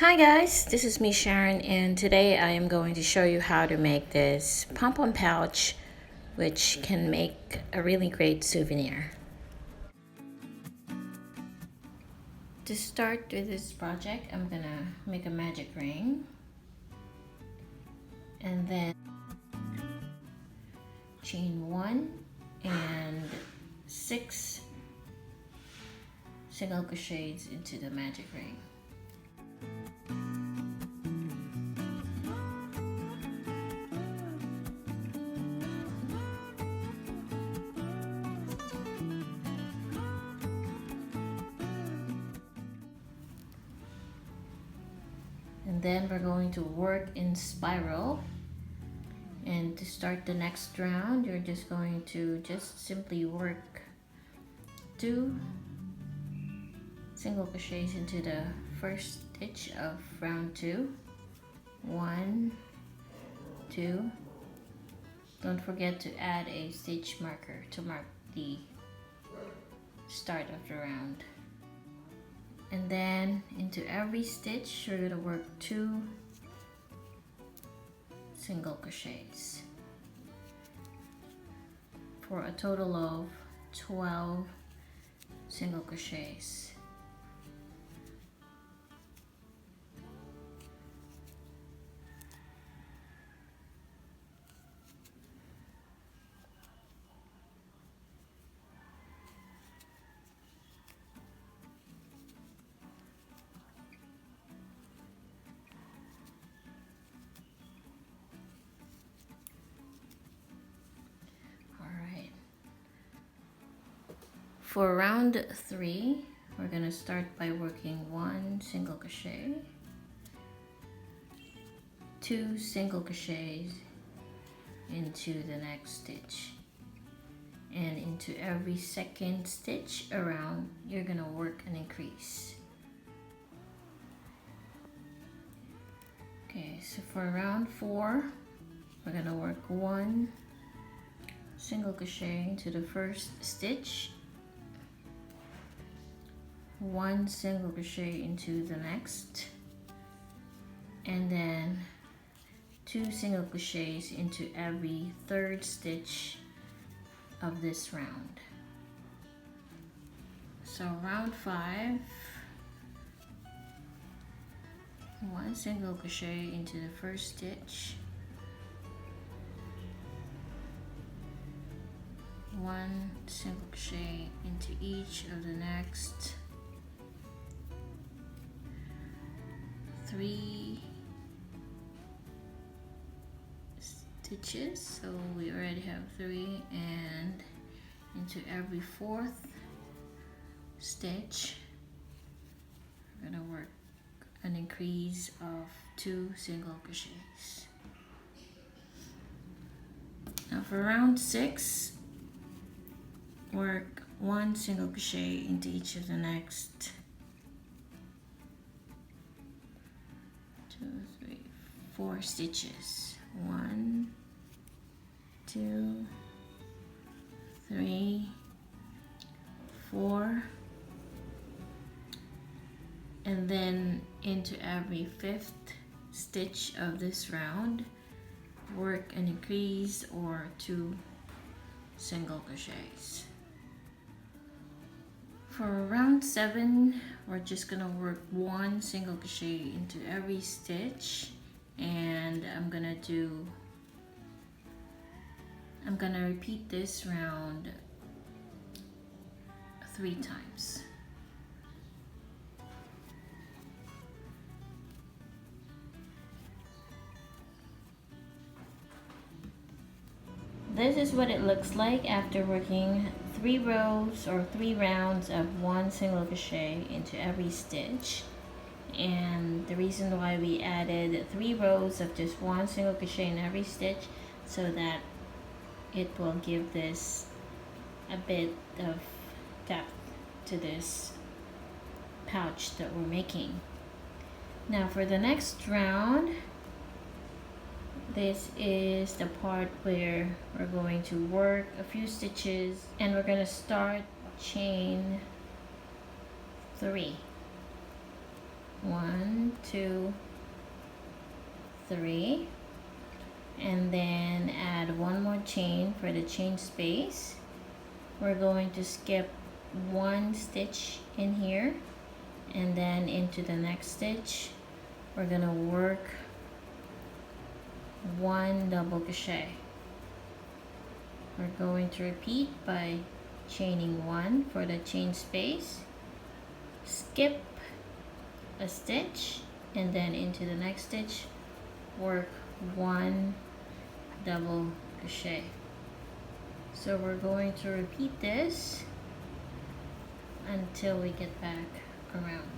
Hi guys, this is me Sharon, and today I am going to show you how to make this pom pom pouch, which can make a really great souvenir. To start with this project, I'm gonna make a magic ring and then chain 1 and 6 single crochets into the magic ring. And then we're going to work in spiral, and to start the next round you're just going to simply work 2 single crochets into the first stitch of round 2. 1, 2. Don't forget to add a stitch marker to mark the start of the round. And then into every stitch you're going to work 2 single crochets for a total of 12 single crochets. For round 3, we're going to start by working 1 single crochet, 2 single crochets into the next stitch, and into every second stitch around you're going to work an increase. Okay, so for round 4, we're going to work 1 single crochet into the first stitch, 1 single crochet into the next, and then 2 single crochets into every third stitch of this round. So round 5, 1 single crochet into the first stitch, 1 single crochet into each of the next 3 stitches, so we already have 3, and into every 4th stitch we're going to work an increase of 2 single crochets. Now for round 6, work 1 single crochet into each of the next 2, 3, 4 stitches. 1, 2, 3, 4, and then into every 5th stitch of this round work an increase or 2 single crochets. For round 7, we're just gonna work 1 single crochet into every stitch, and I'm gonna repeat this round 3 times. This is what it looks like after working 3 rows or 3 rounds of 1 single crochet into every stitch. And the reason why we added 3 rows of just 1 single crochet in every stitch, so that it will give this a bit of depth to this pouch that we're making. Now for the next round, this is the part where we're going to work a few stitches, and we're going to start chain 3. 1, 2, 3, and then add one more chain for the chain space. We're going to skip one stitch in here, and then into the next stitch we're gonna work one double crochet. We're going to repeat by chaining 1 for the chain space, skip a stitch, and then into the next stitch work 1 double crochet. So we're going to repeat this until we get back around.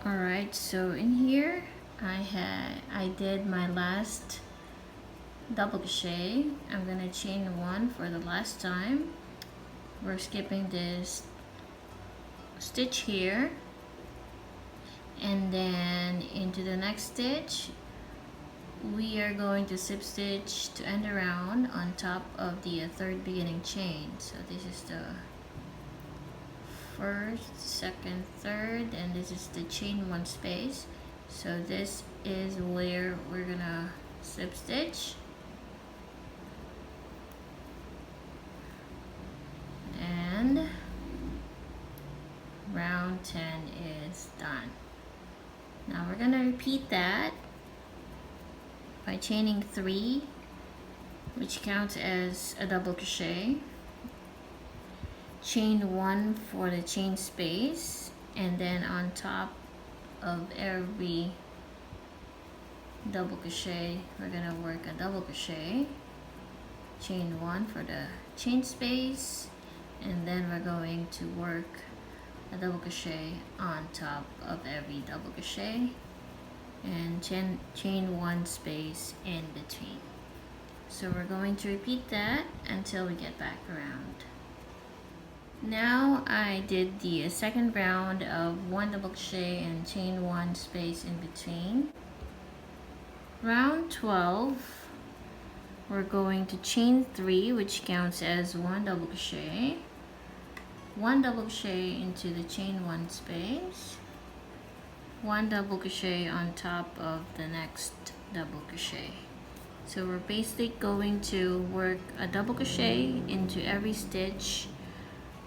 Alright, so in here I did my last double crochet. I'm gonna chain 1 for the last time. We're skipping this stitch here, and then into the next stitch we are going to slip stitch to end around on top of the third beginning chain. So this is the first, second, third, and this is the chain 1 space. So this is where we're gonna slip stitch, and round 10 is done. Now we're gonna repeat that by chaining 3, which counts as a double crochet, chain 1 for the chain space, and then on top of every double crochet we're gonna work a double crochet, chain 1 for the chain space, and then we're going to work a double crochet on top of every double crochet, and chain 1 space in between. So we're going to repeat that until we get back around. Now I did the second round of 1 double crochet and chain 1 space in between. Round 12 we're going to chain 3, which counts as 1 double crochet, 1 double crochet into the chain 1 space, 1 double crochet on top of the next double crochet. So we're basically going to work a double crochet into every stitch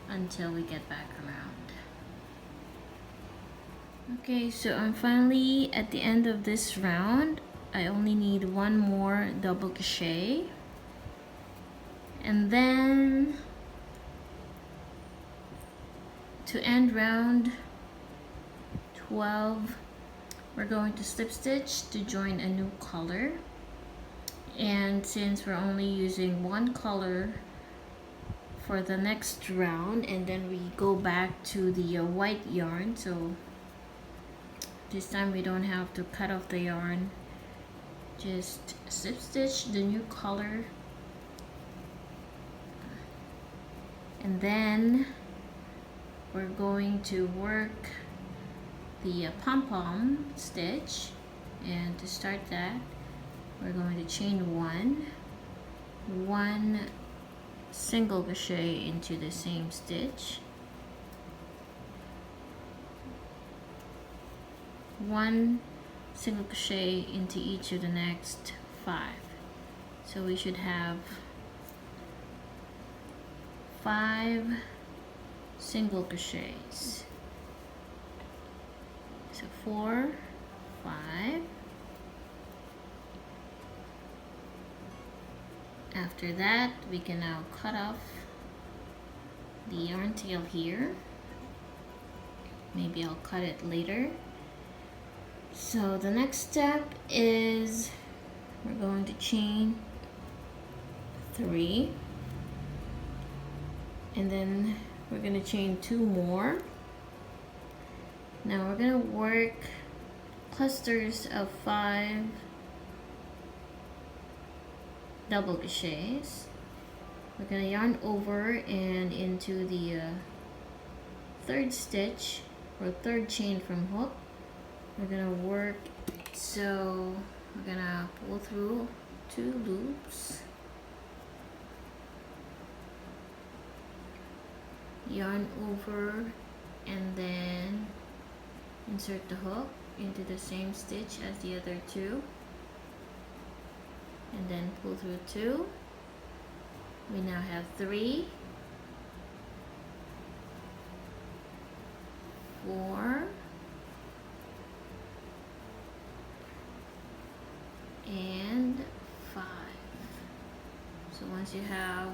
until we get back around. Okay, so I'm finally at the end of this round. I only need 1 more double crochet, and then to end round 12 we're going to slip stitch to join a new color. And since we're only using 1 color for the next round, and then we go back to the white yarn, so this time we don't have to cut off the yarn, just slip stitch the new color, and then we're going to work the pom-pom stitch. And to start that we're going to chain 1 single crochet into the same stitch, 1 single crochet into each of the next 5. So we should have 5 single crochets. So 4, 5. After that we can now cut off the yarn tail here. Maybe I'll cut it later. So the next step is we're going to chain 3, and then we're going to chain 2 more. Now we're going to work clusters of 5 double crochets. We're going to yarn over and into the third stitch or third chain from hook. We're going to work, so we're going to pull through 2 loops, yarn over, and then insert the hook into the same stitch as the other two, and then pull through 2. We now have 3, 4, and 5. So once you have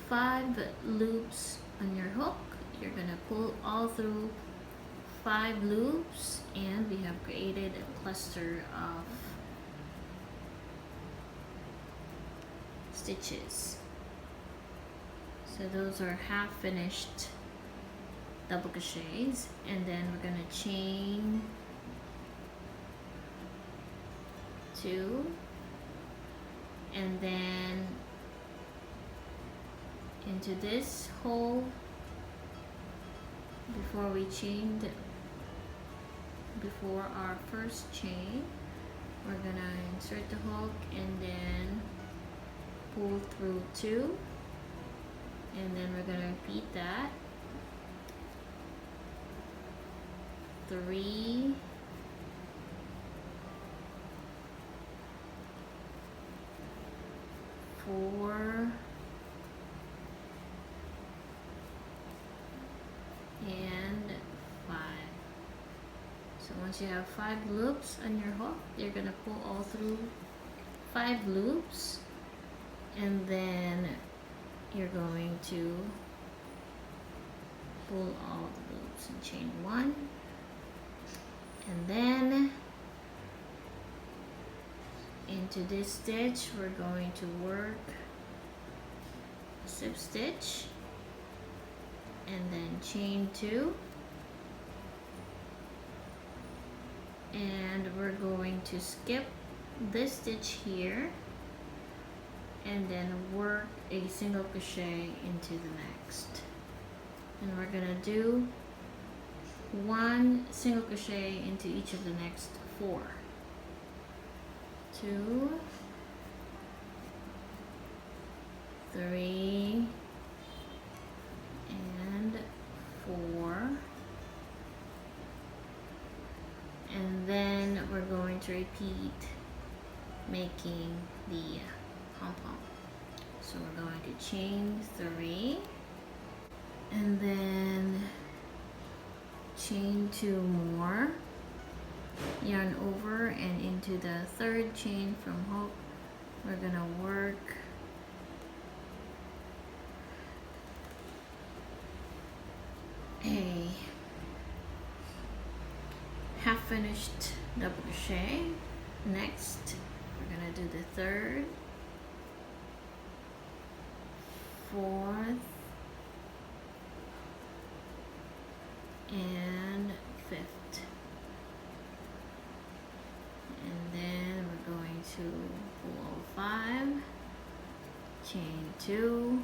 5 loops on your hook, you're gonna pull all through 5 loops, and we have created a cluster of stitches. So those are half finished double crochets, and then we're gonna chain 2, and then into this hole, before we chained, before our first chain, we're gonna insert the hook and then pull through 2, and then we're gonna repeat that 3, 4, and 5. So once you have 5 loops on your hook, you're gonna pull all through 5 loops, and then you're going to pull all the loops and chain 1, and then into this stitch we're going to work a slip stitch, and then chain 2, and we're going to skip this stitch here and then work a single crochet into the next, and we're gonna do 1 single crochet into each of the next 4. 2, 3, and 4, and then we're going to repeat making the pom-pom. So we're going to chain 3, and then chain 2 more, yarn over, and into the 3rd chain from hook we're gonna work a half finished double crochet. Next we're gonna do the 3rd, 4th, and 5th, and then we're going to pull all 5, chain 2,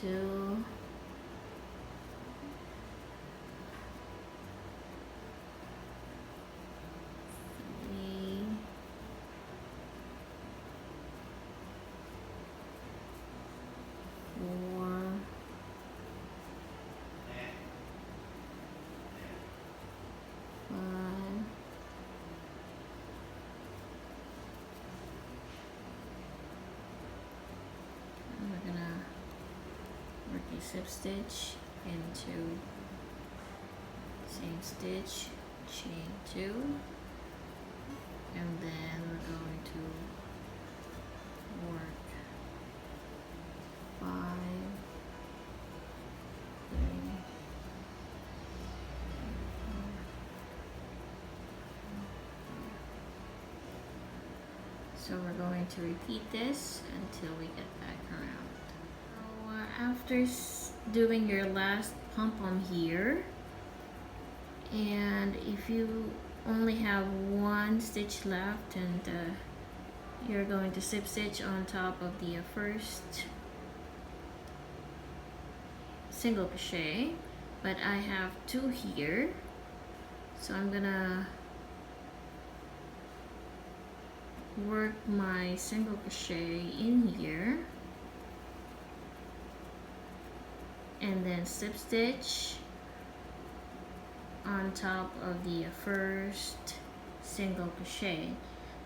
2, 3, 4, 5, and we're gonna work a slip stitch into same stitch, chain 2, and then we're going to work 5, 3, 4. So we're going to repeat this until we get back around. So after doing your last pom-pom here, and if you only have 1 stitch left, and you're going to slip stitch on top of the first single crochet, but I have 2 here, so I'm gonna work my single crochet in here, and then slip stitch on top of the first single crochet.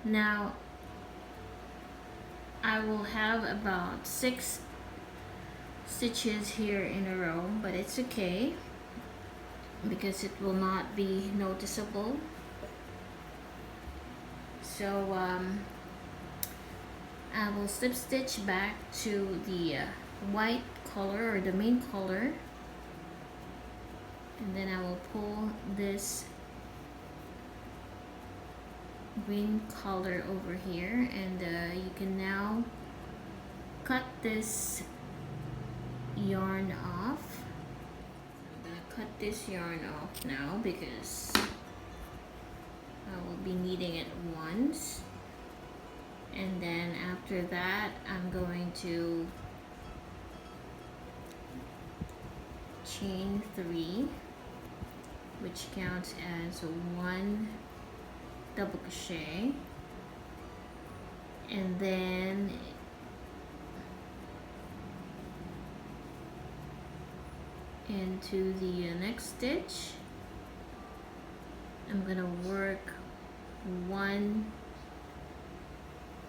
Now I will have about 6 stitches here in a row, but it's okay because it will not be noticeable. So I will slip stitch back to the white color or the main color, and then I will pull this green color over here, and you can now cut this yarn off. I'm gonna cut this yarn off now because I will be needing it once, and then after that I'm going to chain 3, which counts as 1 double crochet, and then into the next stitch I'm gonna work 1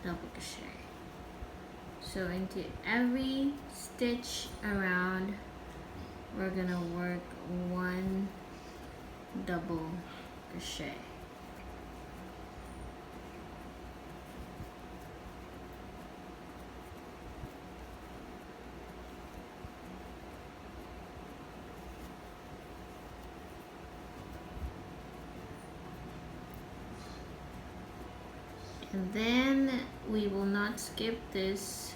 double crochet. So into every stitch around we're gonna work 1 double crochet. And then we will not skip this.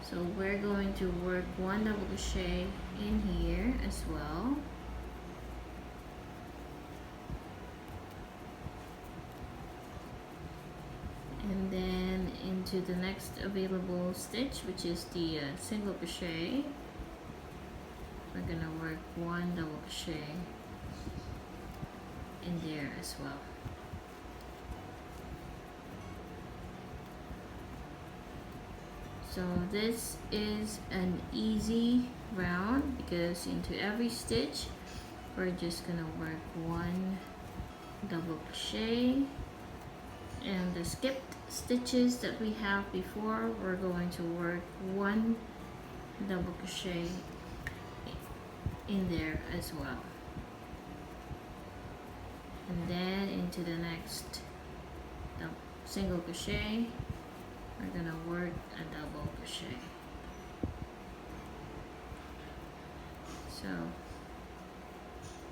So we're going to work 1 double crochet in here as well. And then into the next available stitch, which is the single crochet, we're gonna work 1 double crochet in there as well. So this is an easy round because into every stitch we're just gonna work 1 double crochet, and the skipped stitches that we have before we're going to work 1 double crochet in there as well. And then into the next single crochet we're gonna work a double crochet. So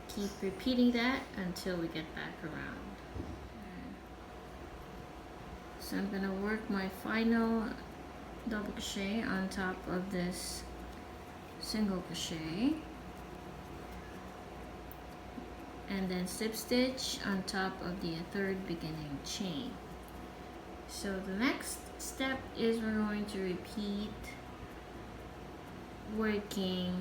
keep repeating that until we get back around. So I'm gonna work my final double crochet on top of this single crochet, and then slip stitch on top of the 3rd beginning chain. So the next step is we're going to repeat working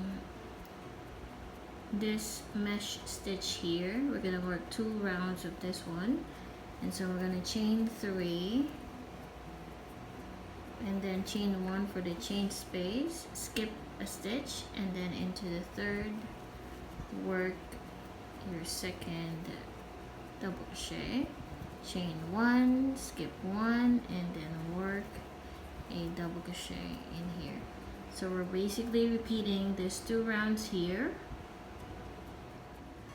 this mesh stitch here. We're gonna work 2 rounds of this one, and so we're gonna chain 3 and then chain 1 for the chain space, skip a stitch, and then into the 3rd work your 2nd double crochet, chain 1, skip 1, and then work a double crochet in here. So we're basically repeating these 2 rounds here.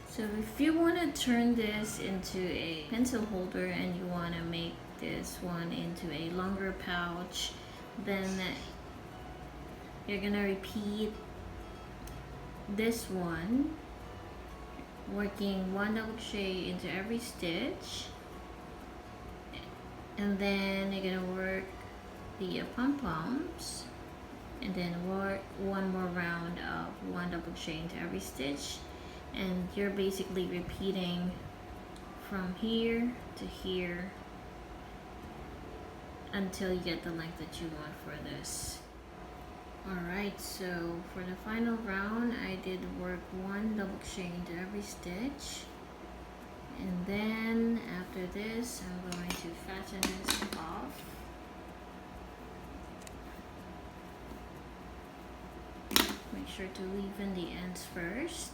So if you want to turn this into a pencil holder and you want to make this one into a longer pouch, then you're gonna repeat this one, working 1 double crochet into every stitch, and then you're gonna work the pom-poms, and then work 1 more round of 1 double crochet into every stitch, and you're basically repeating from here to here until you get the length that you want for this. Alright, so for the final round I did work 1 double crochet into every stitch, and then after this I'm going to fasten this off. make sure to leave the ends first.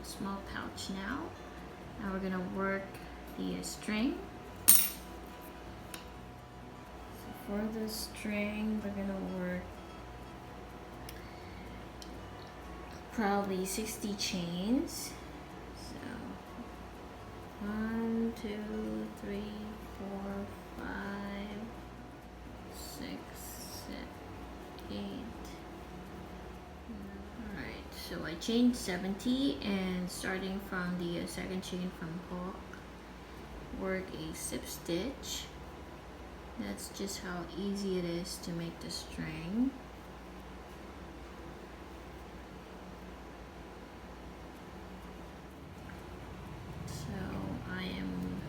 Small pouch now. Now we're gonna work the string. So for the string, we're gonna work probably 60 chains. So 1, 2, 3, 4, 5, 6, 7, 8. So I chained 70, and starting from the second chain from hook, work a slip stitch. That's just how easy it is to make the string. So I am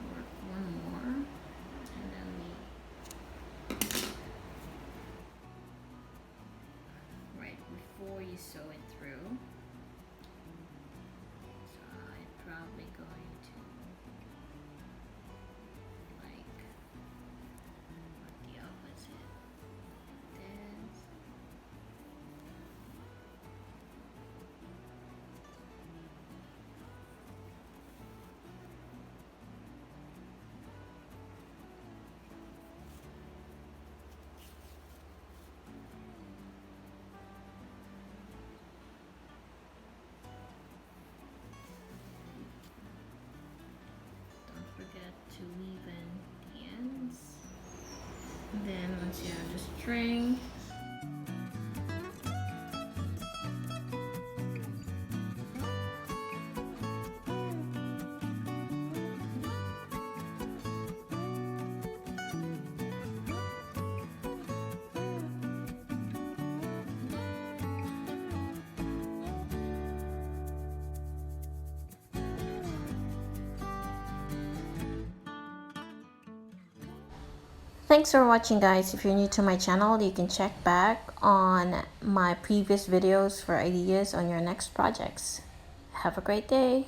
work one more. Before you sew it through, so I'm probably going to like work the opposite this. Forget to leave in the ends. And then once you have the string, thanks for watching, guys. If you're new to my channel, you can check back on my previous videos for ideas on your next projects. Have a great day.